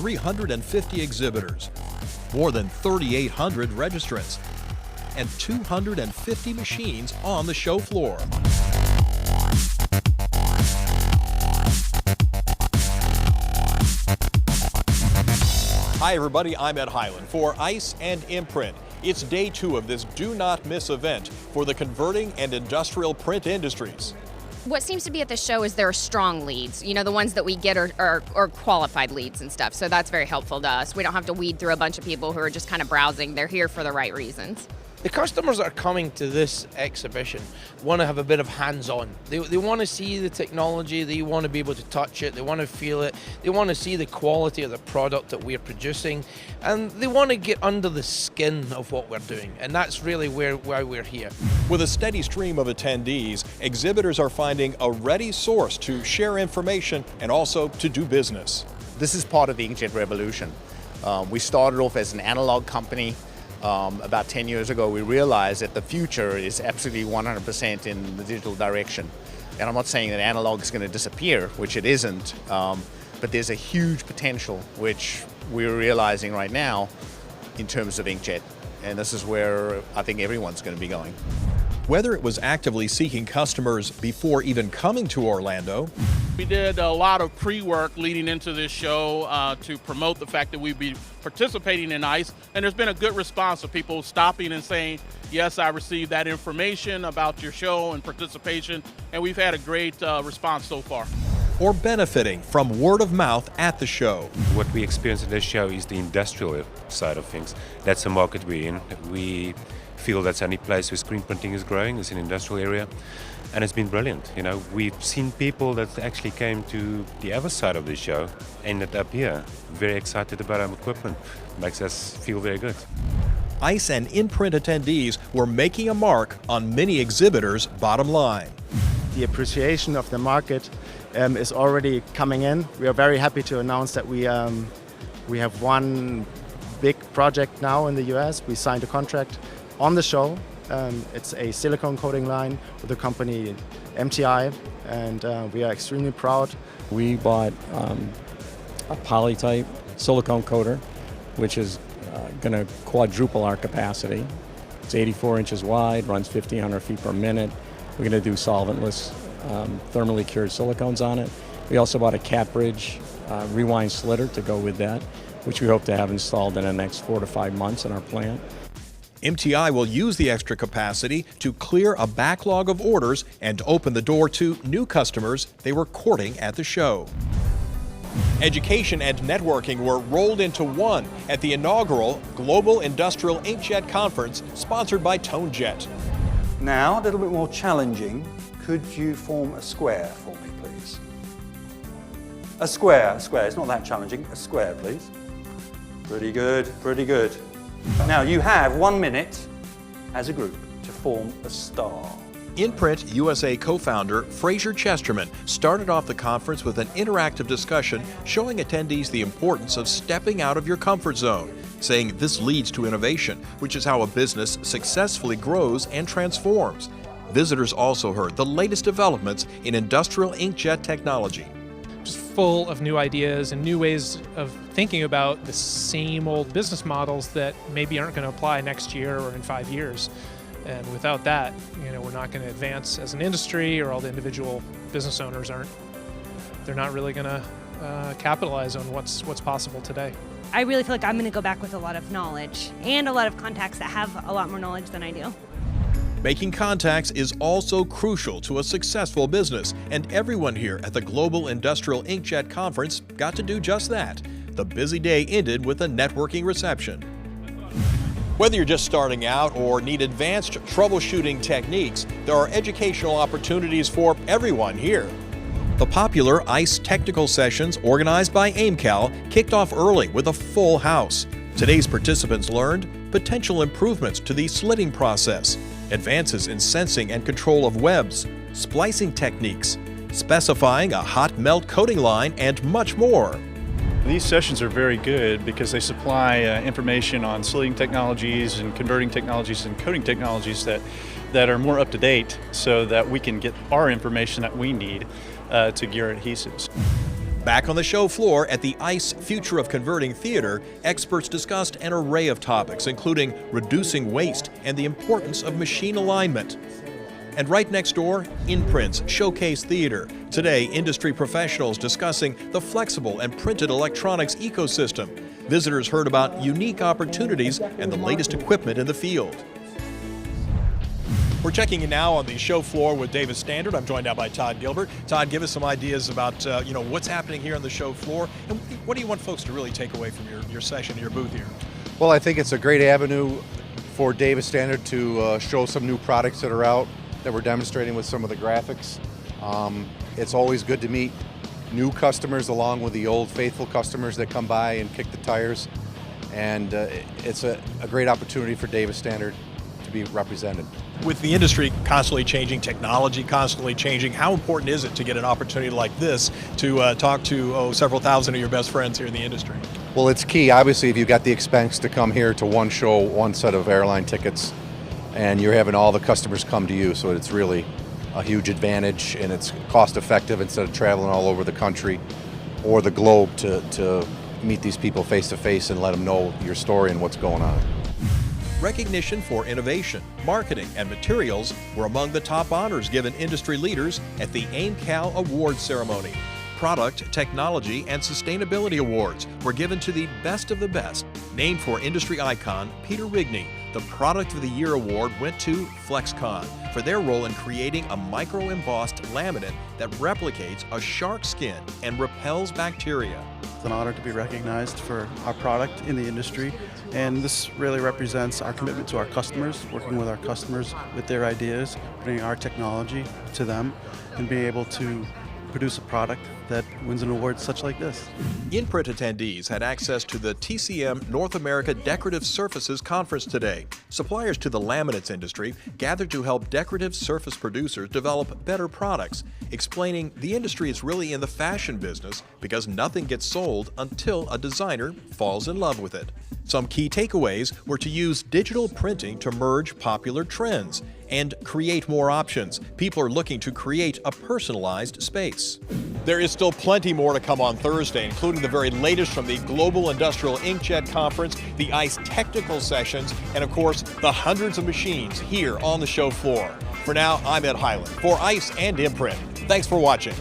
350 exhibitors, more than 3,800 registrants, and 250 machines on the show floor. Hi everybody, I'm Ed Highland for ICE and InPrint. It's day 2 of this do not miss event for the converting and industrial print industries. What seems to be at the show is there are strong leads. You know, the ones that we get are qualified leads and stuff, so that's very helpful to us. We don't have to weed through a bunch of people who are just kind of browsing. They're here for the right reasons. The customers that are coming to this exhibition want to have a bit of hands-on. They want to see the technology, they want to be able to touch it, they want to feel it, they want to see the quality of the product that we're producing, and they want to get under the skin of what we're doing, and that's really why we're here. With a steady stream of attendees, exhibitors are finding a ready source to share information and also to do business. This is part of the inkjet revolution. We started off as an analog company. About 10 years ago, we realized that the future is absolutely 100% in the digital direction. And I'm not saying that analog is going to disappear, which it isn't, but there's a huge potential, which we're realizing right now in terms of inkjet. And this is where I think everyone's going to be going. Whether it was actively seeking customers before even coming to Orlando, we did a lot of pre-work leading into this show to promote the fact that we'd be participating in ICE, and there's been a good response of people stopping and saying, yes, I received that information about your show and participation, and we've had a great response so far. Or benefiting from word of mouth at the show. What we experience at this show is the industrial side of things. That's the market we're in. We feel that's any place where screen printing is growing, is an industrial area, and it's been brilliant. You know, we've seen people that actually came to the other side of the show, ended up here, very excited about our equipment. Makes us feel very good. ICE and InPrint attendees were making a mark on many exhibitors' bottom line. The appreciation of the market is already coming in. We are very happy to announce that we have one big project now in the US. We signed a contract on the show. It's a silicone coating line with the company MTI, and we are extremely proud. We bought a polytype silicone coater, which is going to quadruple our capacity. It's 84 inches wide, runs 1,500 feet per minute. We're going to do solventless, thermally cured silicones on it. We also bought a cat bridge rewind slitter to go with that, which we hope to have installed in the next 4 to 5 months in our plant. MTI will use the extra capacity to clear a backlog of orders and open the door to new customers they were courting at the show. Education and networking were rolled into one at the inaugural Global Industrial Inkjet Conference sponsored by ToneJet. Now, a little bit more challenging. Could you form a square for me, please? A square. It's not that challenging. A square, please. Pretty good, pretty good. Now, you have 1 minute as a group to form a star. InPrint USA co-founder Fraser Chesterman started off the conference with an interactive discussion showing attendees the importance of stepping out of your comfort zone, saying this leads to innovation, which is how a business successfully grows and transforms. Visitors also heard the latest developments in industrial inkjet technology. Just full of new ideas and new ways of thinking about the same old business models that maybe aren't going to apply next year or in 5 years. And without that, we're not going to advance as an industry, or all the individual business owners aren't. They're not really going to capitalize on what's possible today. I really feel like I'm going to go back with a lot of knowledge and a lot of contacts that have a lot more knowledge than I do. Making contacts is also crucial to a successful business, and everyone here at the Global Industrial Inkjet Conference got to do just that. The busy day ended with a networking reception. Whether you're just starting out or need advanced troubleshooting techniques, there are educational opportunities for everyone here. The popular ICE technical sessions organized by AIMCAL kicked off early with a full house. Today's participants learned potential improvements to the slitting process, advances in sensing and control of webs, splicing techniques, specifying a hot melt coating line, and much more. These sessions are very good because they supply information on slitting technologies and converting technologies and coating technologies that are more up to date, so that we can get our information that we need to gear adhesives. Back on the show floor at the ICE Future of Converting Theater, experts discussed an array of topics, including reducing waste and the importance of machine alignment. And right next door, InPrint's Showcase Theater. Today, industry professionals discussing the flexible and printed electronics ecosystem. Visitors heard about unique opportunities and the latest equipment in the field. We're checking in now on the show floor with Davis Standard. I'm joined now by Todd Gilbert. Todd, give us some ideas about what's happening here on the show floor, and what do you want folks to really take away from your session, your booth here? Well, I think it's a great avenue for Davis Standard to show some new products that are out that we're demonstrating with some of the graphics. It's always good to meet new customers along with the old faithful customers that come by and kick the tires, and it's a great opportunity for Davis Standard to be represented. With the industry constantly changing, technology constantly changing, how important is it to get an opportunity like this to talk to several thousand of your best friends here in the industry? Well, it's key. Obviously, if you've got the expense to come here to one show, one set of airline tickets, and you're having all the customers come to you, so it's really a huge advantage, and it's cost effective instead of traveling all over the country or the globe to meet these people face to face and let them know your story and what's going on. Recognition for innovation, marketing, and materials were among the top honors given industry leaders at the AIMCAL Awards ceremony. Product, Technology, and Sustainability Awards were given to the best of the best. Named for industry icon Peter Rigney, the Product of the Year award went to Flexcon for their role in creating a micro-embossed laminate that replicates a shark skin and repels bacteria. It's an honor to be recognized for our product in the industry, and this really represents our commitment to our customers, working with our customers with their ideas, bringing our technology to them, and being able to produce a product that wins an award such like this. InPrint attendees had access to the TCM North America Decorative Surfaces Conference today. Suppliers to the laminates industry gathered to help decorative surface producers develop better products, explaining the industry is really in the fashion business because nothing gets sold until a designer falls in love with it. Some key takeaways were to use digital printing to merge popular trends and create more options. People are looking to create a personalized space. There is still plenty more to come on Thursday, including the very latest from the Global Industrial Inkjet Conference, the ICE technical sessions, and of course, the hundreds of machines here on the show floor. For now, I'm Ed Hyland for ICE and InPrint. Thanks for watching.